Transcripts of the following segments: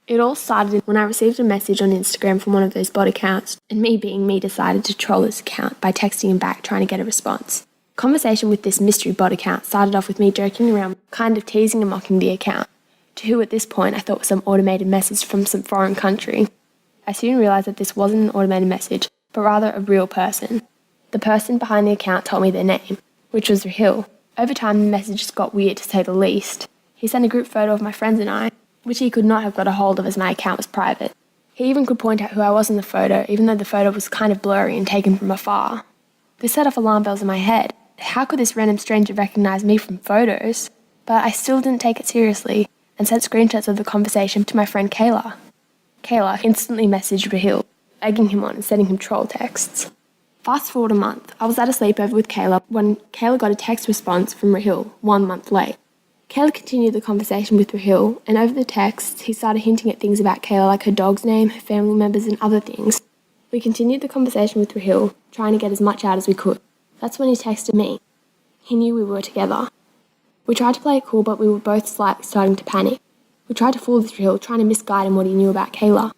It all started when I received a message on Instagram from one of those bot accounts, and me being me decided to troll this account by texting him back trying to get a response. Conversation with this mystery bot account started off with me joking around, kind of teasing and mocking the account, to who at this point I thought was some automated message from some foreign country. I soon realised that this wasn't an automated message, but rather a real person. The person behind the account told me their name, which was Rahil. Over time, the messages got weird to say the least. He sent a group photo of my friends and I, which he could not have got a hold of as my account was private. He even could point out who I was in the photo, even though the photo was kind of blurry and taken from afar. This set off alarm bells in my head. How could this random stranger recognise me from photos? But I still didn't take it seriously and sent screenshots of the conversation to my friend Kayla. Kayla instantly messaged Rahil, egging him on and sending him troll texts. Fast forward a month, I was at a sleepover with Kayla when Kayla got a text response from Rahil 1 month late. Kayla continued the conversation with Rahil, and over the text, he started hinting at things about Kayla like her dog's name, her family members and other things. We continued the conversation with Rahil, trying to get as much out as we could. That's when he texted me. He knew we were together. We tried to play it cool, but we were both slightly starting to panic. We tried to fool this Rahil, trying to misguide him what he knew about Kayla.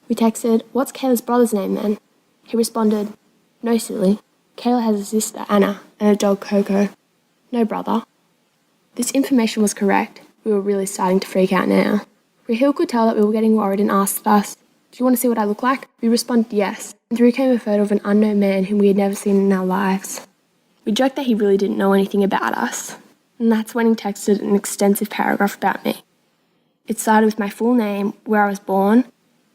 We texted, "What's Kayla's brother's name then?" He responded, "No, silly. Kayla has a sister, Anna, and a dog, Coco. No brother." This information was correct. We were really starting to freak out now. Rahil could tell that we were getting worried and asked us, "Do you want to see what I look like?" We responded yes, and through came a photo of an unknown man whom we had never seen in our lives. We joked that he really didn't know anything about us, and that's when he texted an extensive paragraph about me. It started with my full name, where I was born,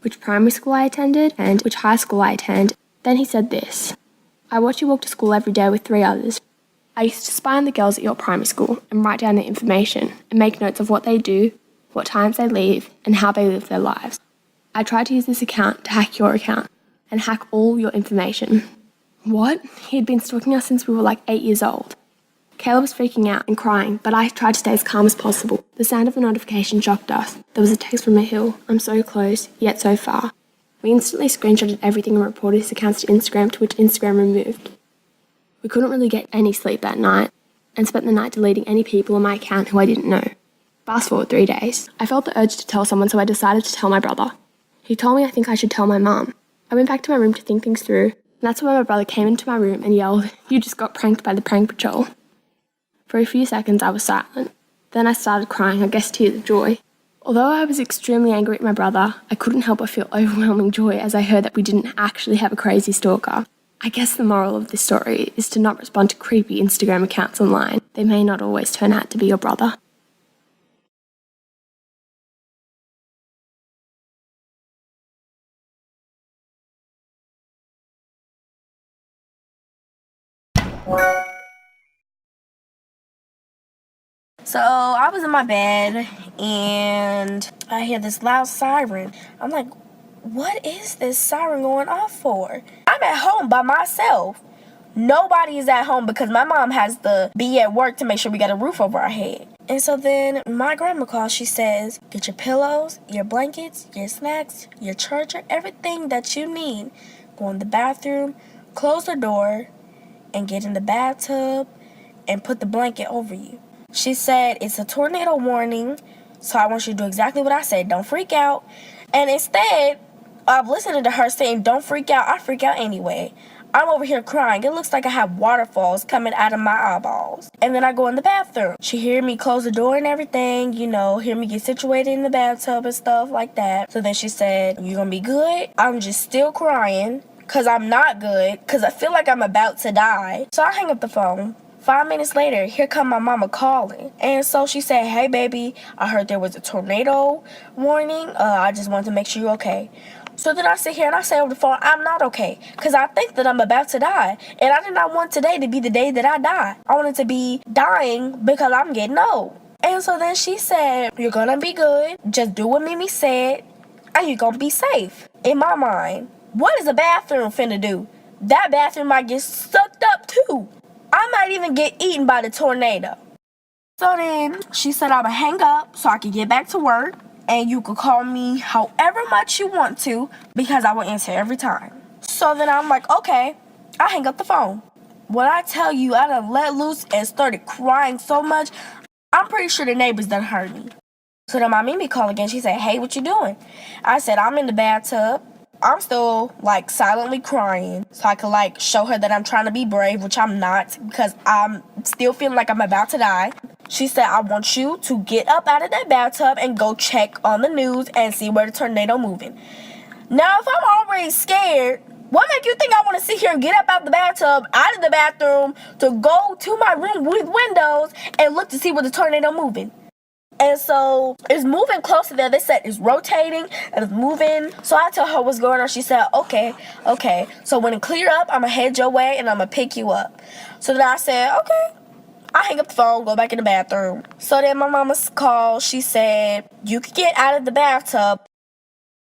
which primary school I attended, and which high school I attended. Then he said this: "I watch you walk to school every day with 3 others. I used to spy on the girls at your primary school and write down their information and make notes of what they do, what times they leave, and how they live their lives. I tried to use this account to hack your account and hack all your information." What? He had been stalking us since we were like 8 years old. Kayla was freaking out and crying, but I tried to stay as calm as possible. The sound of the notification shocked us. There was a text from Rahil, "I'm so close, yet so far." We instantly screenshotted everything and reported his accounts to Instagram, to which Instagram removed. We couldn't really get any sleep that night and spent the night deleting any people on my account who I didn't know. Fast forward 3 days. I felt the urge to tell someone, so I decided to tell my brother. He told me I think I should tell my mum. I went back to my room to think things through, and that's when my brother came into my room and yelled, "You just got pranked by the prank patrol." For a few seconds I was silent. Then I started crying, I guess tears of joy. Although I was extremely angry at my brother, I couldn't help but feel overwhelming joy as I heard that we didn't actually have a crazy stalker. I guess the moral of this story is to not respond to creepy Instagram accounts online. They may not always turn out to be your brother. So I was in my bed and I hear this loud siren. I'm like, what is this siren going off for? I'm at home by myself. Nobody is at home because my mom has to be at work to make sure we got a roof over our head. And so then my grandma calls, she says, "Get your pillows, your blankets, your snacks, your charger, everything that you need. Go in the bathroom, close the door, and get in the bathtub and put the blanket over you." She said, "It's a tornado warning, so I want you to do exactly what I said. Don't freak out." And instead of listening to her saying, "Don't freak out," I freak out anyway. I'm over here crying. It looks like I have waterfalls coming out of my eyeballs. And then I go in the bathroom. She hear me close the door and everything, hear me get situated in the bathtub and stuff like that. So then she said, "You gonna be good?" I'm just still crying because I'm not good, because I feel like I'm about to die. So I hang up the phone. 5 minutes later, here come my mama calling. And so she said, "Hey, baby, I heard there was a tornado warning. I just wanted to make sure you're okay." So then I sit here and I say over the phone, I'm not okay, because I think that I'm about to die. And I did not want today to be the day that I die. I wanted to be dying because I'm getting old. And so then she said, "You're going to be good. Just do what Mimi said, and you're going to be safe." In my mind, what is a bathroom finna do? That bathroom might get sucked up too. I might even get eaten by the tornado. So then she said I would hang up so I could get back to work, and you could call me however much you want to because I will answer every time. So then I'm like, okay. I hang up the phone. When I tell you I done let loose and started crying so much, I'm pretty sure the neighbors done heard me. So then my Mimi called again. She said, hey, what you doing? I said, I'm in the bathtub. I'm still, like, silently crying so I could, like, show her that I'm trying to be brave, which I'm not, because I'm still feeling like I'm about to die. She said, I want you to get up out of that bathtub and go check on the news and see where the tornado moving. Now, if I'm already scared, what make you think I want to sit here and get up out the bathtub, out of the bathroom, to go to my room with windows and look to see where the tornado moving? And so it's moving closer there. They said it's rotating and it's moving. So I told her what's going on. She said, okay. So when it clear up, I'm going to head your way and I'm going to pick you up. So then I said, okay. I hang up the phone, go back in the bathroom. So then my mama called. She said, you could get out of the bathtub.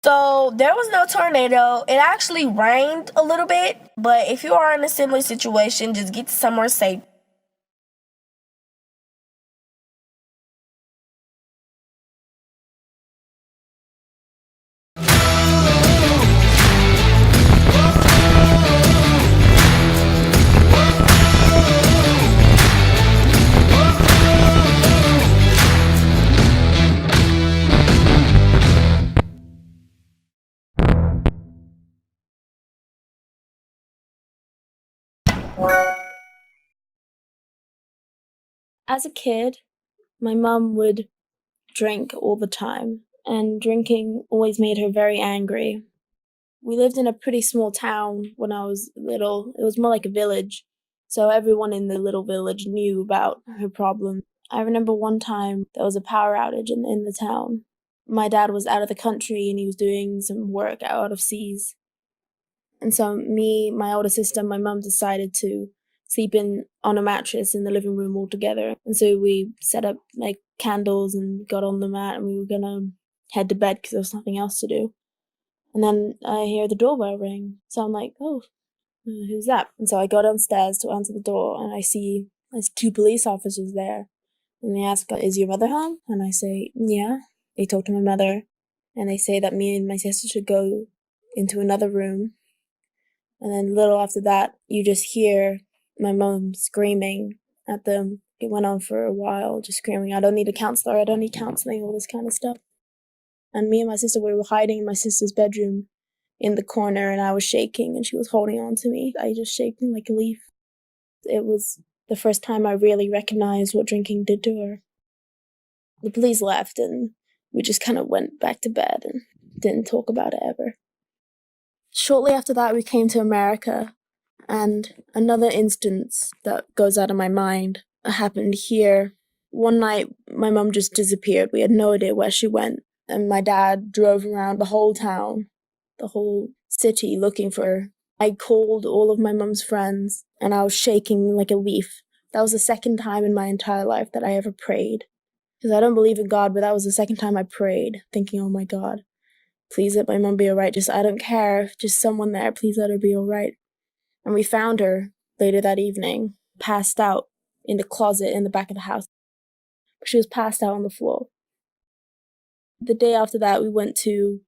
So there was no tornado. It actually rained a little bit. But if you are in a similar situation, just get to somewhere safe. As a kid, my mum would drink all the time, and drinking always made her very angry. We lived in a pretty small town when I was little. It was more like a village, so everyone in the little village knew about her problem. I remember one time there was a power outage in the town. My dad was out of the country and he was doing some work out of seas. And so me, my older sister, and my mum decided to sleep on a mattress in the living room all together. And so we set up like candles and got on the mat and we were gonna head to bed because there was nothing else to do. And then I hear the doorbell ring. So I'm like, oh, who's that? And so I go downstairs to answer the door and I see there's 2 police officers there. And they ask, is your mother home? And I say, yeah. They talk to my mother and they say that me and my sister should go into another room. And then a little after that, you just hear my mom screaming at them. It went on for a while, just screaming, I don't need a counselor, I don't need counseling, all this kind of stuff. And me and my sister, we were hiding in my sister's bedroom in the corner, and I was shaking, and she was holding on to me. I just shaking like a leaf. It was the first time I really recognized what drinking did to her. The police left, and we just kind of went back to bed and didn't talk about it ever. Shortly after that, we came to America, and another instance that goes out of my mind happened here. One night, my mom just disappeared. We had no idea where she went, and my dad drove around the whole town, the whole city, looking for her. I called all of my mom's friends, and I was shaking like a leaf. That was the second time in my entire life that I ever prayed. Because I don't believe in God, but that was the second time I prayed, thinking, oh my God, please let my mom be all right. I don't care, just someone there, please let her be all right. And we found her later that evening, passed out in the closet in the back of the house. She was passed out on the floor. The day after that, we went to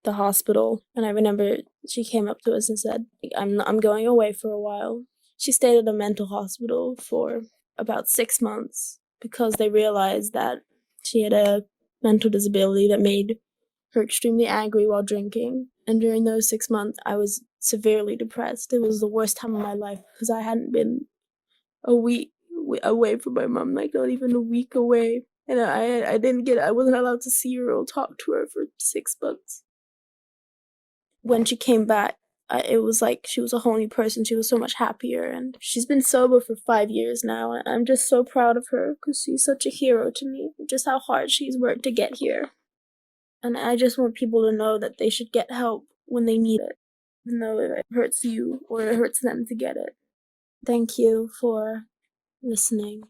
the hospital, and I remember she came up to us and said, I'm going away for a while. She stayed at a mental hospital for about 6 months because they realized that she had a mental disability that made her extremely angry while drinking. And during those 6 months, I was severely depressed. It was the worst time of my life because I hadn't been a week away from my mom, like not even a week away. And I wasn't allowed to see her or talk to her for 6 months. When she came back, it was like she was a whole new person. She was so much happier, and she's been sober for 5 years now. And I'm just so proud of her because she's such a hero to me, just how hard she's worked to get here. And I just want people to know that they should get help when they need it, even though it hurts you or it hurts them to get it. Thank you for listening.